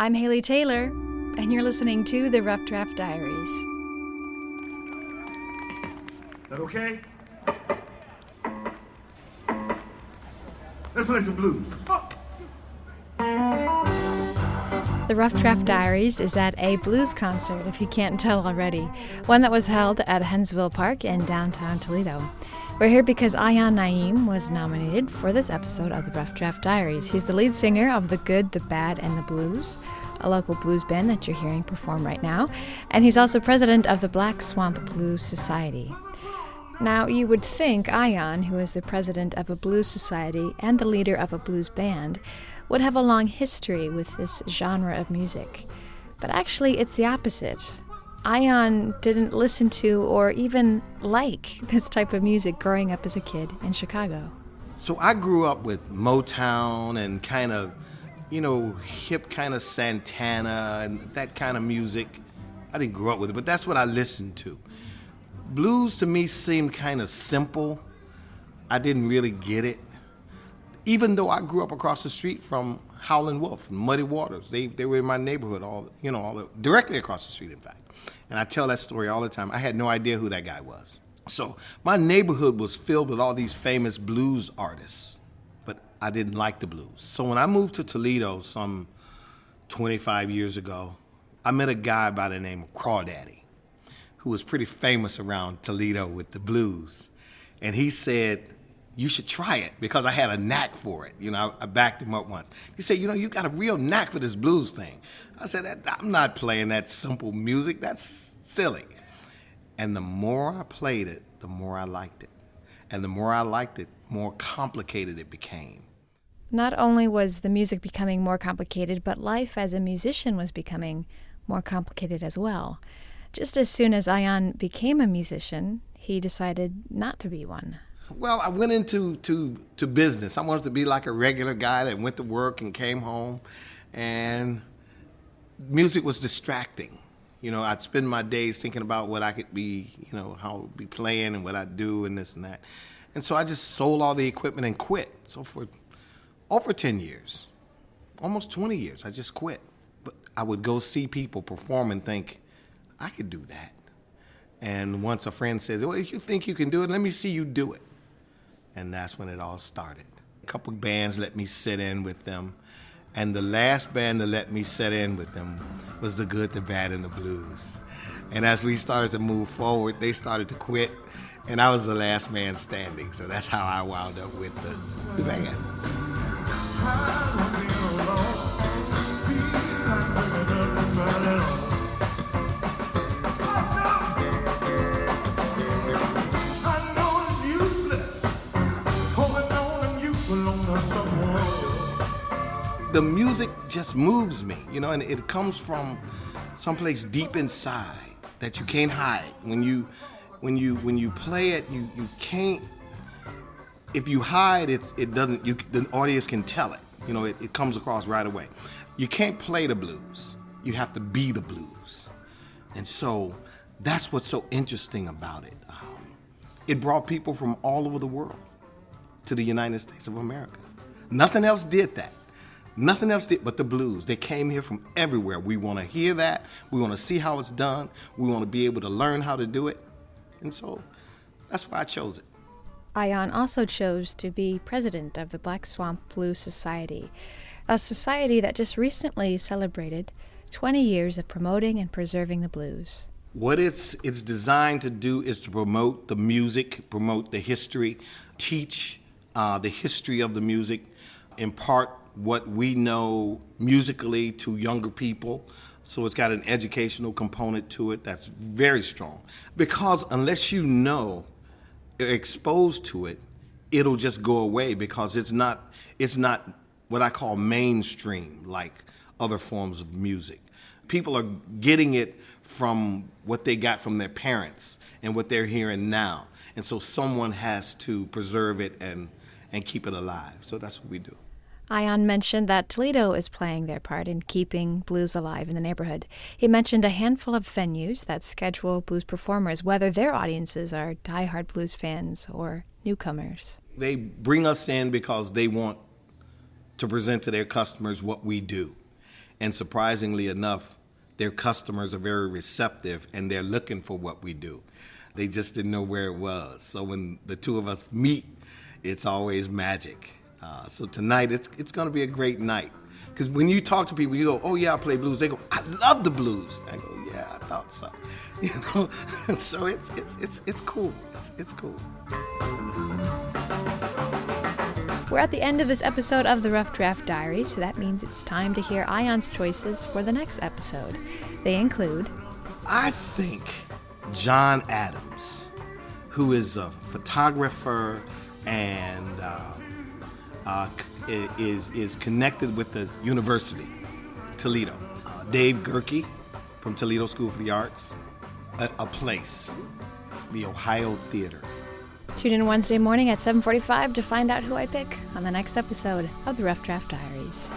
I'm Haley Taylor, and you're listening to the Rough Draft Diaries. That okay? Let's play some blues. Oh. The Rough Draft Diaries is at a blues concert, if you can't tell already, one that was held at Hensville Park in downtown Toledo. We're here because Aayan Naim was nominated for this episode of the Rough Draft Diaries. He's the lead singer of The Good, the Bad, and the Blues, a local blues band that you're hearing perform right now, and he's also president of the Black Swamp Blues Society. Now, you would think Aayan, who is the president of a blues society and the leader of a blues band, would have a long history with this genre of music. But actually, it's the opposite. Aayan didn't listen to or even like this type of music growing up as a kid in Chicago. So I grew up with Motown and kind of, hip kind of Santana and that kind of music. I didn't grow up with it, but that's what I listened to. Blues to me seemed kind of simple. I didn't really get it. Even though I grew up across the street from Howlin' Wolf, Muddy Waters. They were in my neighborhood, directly across the street, in fact. And I tell that story all the time. I had no idea who that guy was. So my neighborhood was filled with all these famous blues artists, but I didn't like the blues. So when I moved to Toledo some 25 years ago, I met a guy by the name of Crawdaddy, who was pretty famous around Toledo with the blues. And he said, you should try it, because I had a knack for it. I backed him up once. He said, you got a real knack for this blues thing. I said, I'm not playing that simple music. That's silly. And the more I played it, the more I liked it. And the more I liked it, more complicated it became. Not only was the music becoming more complicated, but life as a musician was becoming more complicated as well. Just as soon as Aayan became a musician, he decided not to be one. Well, I went into business. I wanted to be like a regular guy that went to work and came home, and music was distracting. I'd spend my days thinking about what I could be, how I'd be playing and what I'd do and this and that. And so I just sold all the equipment and quit. So for over 10 years, almost 20 years, I just quit. But I would go see people perform and think, I could do that. And once a friend said, well, if you think you can do it, let me see you do it. And that's when it all started. A couple bands let me sit in with them. And the last band that let me sit in with them was The Good, the Bad, and the Blues. And as we started to move forward, they started to quit. And I was the last man standing. So that's how I wound up with the band. The music just moves me, and it comes from someplace deep inside that you can't hide. When you play it, you can't. If you hide, it doesn't. The audience can tell it. It comes across right away. You can't play the blues. You have to be the blues, and so that's what's so interesting about it. It brought people from all over the world to the United States of America. Nothing else did that. Nothing else did but the blues. They came here from everywhere. We want to hear that. We want to see how it's done. We want to be able to learn how to do it. And so that's why I chose it. Aayan also chose to be president of the Black Swamp Blues Society, a society that just recently celebrated 20 years of promoting and preserving the blues. What it's designed to do is to promote the music, promote the history, teach the history of the music, impart what we know musically to younger people. So it's got an educational component to it that's very strong. Because unless you know, exposed to it, it'll just go away, because it's not what I call mainstream like other forms of music. People are getting it from what they got from their parents and what they're hearing now. And so someone has to preserve it and keep it alive. So that's what we do. Aayan mentioned that Toledo is playing their part in keeping blues alive in the neighborhood. He mentioned a handful of venues that schedule blues performers, whether their audiences are diehard blues fans or newcomers. They bring us in because they want to present to their customers what we do. And surprisingly enough, their customers are very receptive and they're looking for what we do. They just didn't know where it was. So when the two of us meet, it's always magic. So tonight, it's going to be a great night. Because when you talk to people, you go, oh yeah, I play blues. They go, I love the blues. I go, yeah, I thought so. You know, so it's cool. It's cool. We're at the end of this episode of the Rough Draft Diaries, so that means it's time to hear Aayan's choices for the next episode. They include... I think John Adams, who is a photographer and is connected with the University, Toledo. Dave Gerke from Toledo School for the Arts. A place, the Ohio Theater. Tune in Wednesday morning at 7:45 to find out who I pick on the next episode of the Rough Draft Diaries.